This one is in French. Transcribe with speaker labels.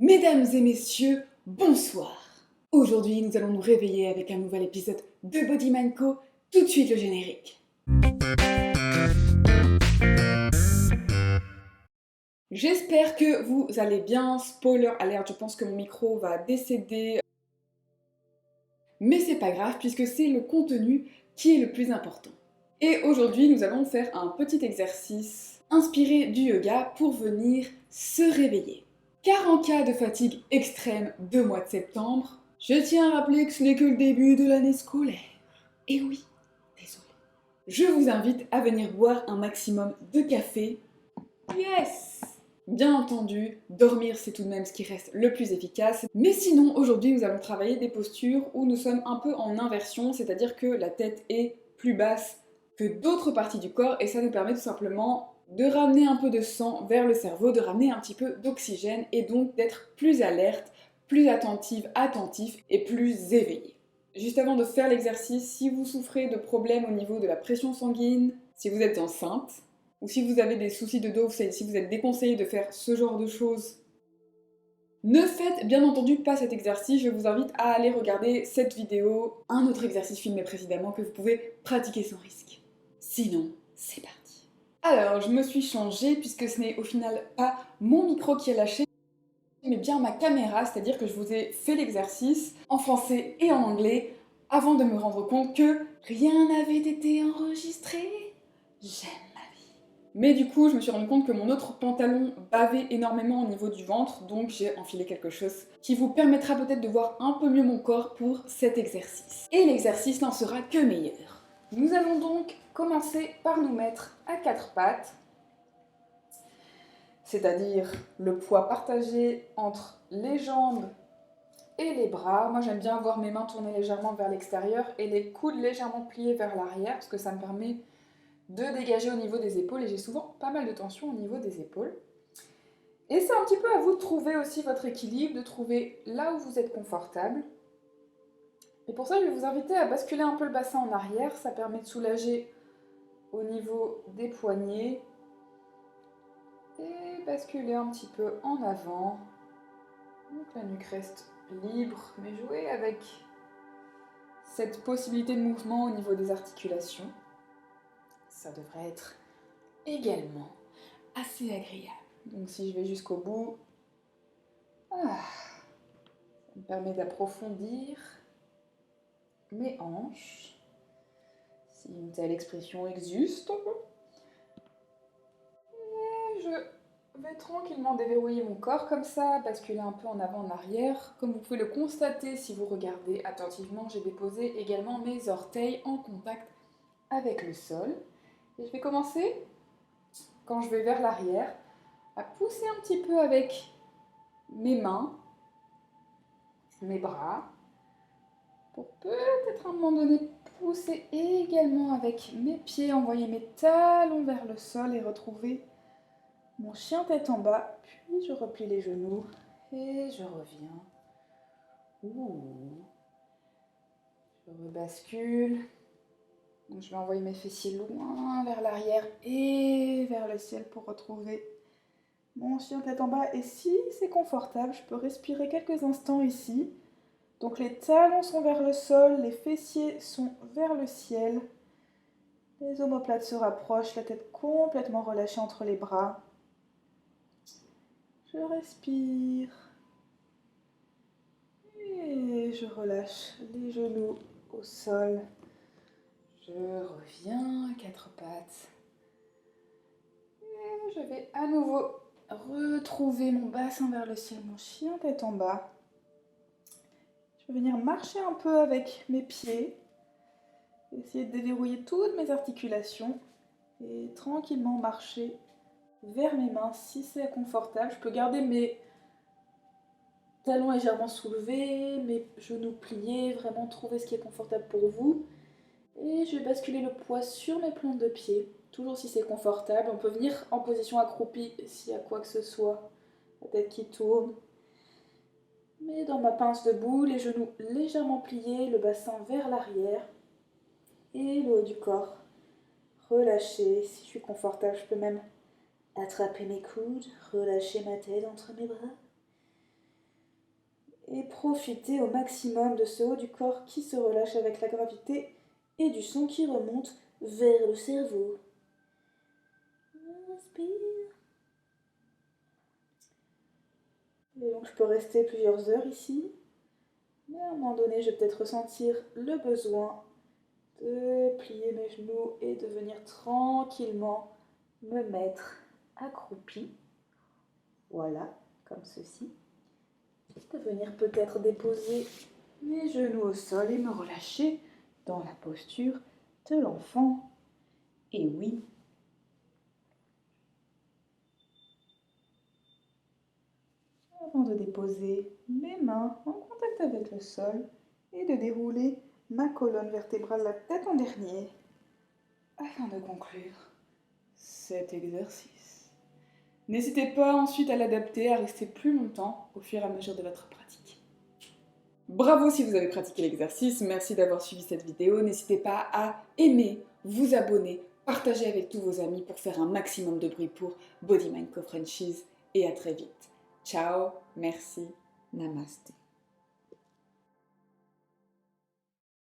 Speaker 1: Mesdames et messieurs, bonsoir. Aujourd'hui, nous allons nous réveiller avec un nouvel épisode de Body Mind Co. Tout de suite le générique. J'espère que vous allez bien. Spoiler alert, je pense que mon micro va décéder. Mais c'est pas grave puisque c'est le contenu qui est le plus important. Et aujourd'hui, nous allons faire un petit exercice inspiré du yoga pour venir se réveiller. Car en cas de fatigue extrême de mois de septembre, je tiens à rappeler que ce n'est que le début de l'année scolaire. Et oui, désolé. Je vous invite à venir boire un maximum de café. Yes! Bien entendu, dormir c'est tout de même ce qui reste le plus efficace. Mais sinon, aujourd'hui, nous allons travailler des postures où nous sommes un peu en inversion, c'est-à-dire que la tête est plus basse que d'autres parties du corps et ça nous permet tout simplement de ramener un peu de sang vers le cerveau, de ramener un petit peu d'oxygène et donc d'être plus alerte, plus attentif et plus éveillé. Juste avant de faire l'exercice, si vous souffrez de problèmes au niveau de la pression sanguine, si vous êtes enceinte, ou si vous avez des soucis de dos, si vous êtes déconseillé de faire ce genre de choses, ne faites bien entendu pas cet exercice, je vous invite à aller regarder cette vidéo, un autre exercice filmé précédemment que vous pouvez pratiquer sans risque. Sinon, c'est parti. Alors, je me suis changée puisque ce n'est au final pas mon micro qui a lâché, mais bien ma caméra, c'est-à-dire que je vous ai fait l'exercice en français et en anglais avant de me rendre compte que rien n'avait été enregistré. J'aime ma vie. Mais du coup, je me suis rendu compte que mon autre pantalon bavait énormément au niveau du ventre, donc j'ai enfilé quelque chose qui vous permettra peut-être de voir un peu mieux mon corps pour cet exercice. Et l'exercice n'en sera que meilleur. Nous allons donc commencer par nous mettre à quatre pattes, c'est-à-dire le poids partagé entre les jambes et les bras. Moi j'aime bien avoir mes mains tournées légèrement vers l'extérieur et les coudes légèrement pliés vers l'arrière parce que ça me permet de dégager au niveau des épaules et j'ai souvent pas mal de tension au niveau des épaules. Et c'est un petit peu à vous de trouver aussi votre équilibre, de trouver là où vous êtes confortable. Et pour ça, je vais vous inviter à basculer un peu le bassin en arrière, ça permet de soulager au niveau des poignets. Et basculer un petit peu en avant. Donc la nuque reste libre, mais jouer avec cette possibilité de mouvement au niveau des articulations. Ça devrait être également assez agréable. Donc si je vais jusqu'au bout, ça me permet d'approfondir mes hanches, si une telle expression existe. Et je vais tranquillement déverrouiller mon corps comme ça, basculer un peu en avant, en arrière. Comme vous pouvez le constater si vous regardez attentivement, j'ai déposé également mes orteils en contact avec le sol. Et je vais commencer, quand je vais vers l'arrière, à pousser un petit peu avec mes mains, mes bras, pour peut-être à un moment donné pousser également avec mes pieds, envoyer mes talons vers le sol et retrouver mon chien tête en bas. Puis je replie les genoux et je reviens. Je rebascule. Donc je vais envoyer mes fessiers loin vers l'arrière et vers le ciel pour retrouver mon chien tête en bas. Et si c'est confortable, je peux respirer quelques instants ici. Donc les talons sont vers le sol, les fessiers sont vers le ciel. Les omoplates se rapprochent, la tête complètement relâchée entre les bras. Je respire. Et je relâche les genoux au sol. Je reviens à quatre pattes. Et je vais à nouveau retrouver mon bassin vers le ciel, mon chien tête en bas. Je vais venir marcher un peu avec mes pieds. Essayer de déverrouiller toutes mes articulations. Et tranquillement marcher vers mes mains si c'est confortable. Je peux garder mes talons légèrement soulevés, mes genoux pliés, vraiment trouver ce qui est confortable pour vous. Et je vais basculer le poids sur mes plantes de pied, toujours si c'est confortable. On peut venir en position accroupie s'il y a quoi que ce soit, la tête qui tourne. Mais dans ma pince debout, les genoux légèrement pliés, le bassin vers l'arrière et le haut du corps relâché. Si je suis confortable, je peux même attraper mes coudes, relâcher ma tête entre mes bras.
Speaker 2: et profitez au maximum de ce haut du corps qui se relâche avec la gravité et du son qui remonte vers le cerveau. Respire. Et donc je peux rester plusieurs heures ici, mais à un moment donné, je vais peut-être ressentir le besoin de plier mes genoux et de venir tranquillement me mettre accroupi. Voilà, comme ceci. De venir peut-être déposer mes genoux au sol et me relâcher dans la posture de l'enfant. Et oui. Avant de déposer mes mains en contact avec le sol et de dérouler ma colonne vertébrale, la tête en dernier, afin de conclure cet exercice. N'hésitez pas ensuite à l'adapter, à rester plus longtemps au fur et à mesure de votre pratique. Bravo si vous avez pratiqué l'exercice, merci d'avoir suivi cette vidéo. N'hésitez pas à aimer, vous abonner, partager avec tous vos amis pour faire un maximum de bruit pour Body Mind Co-Frenchies et à très vite. Ciao, merci, namaste.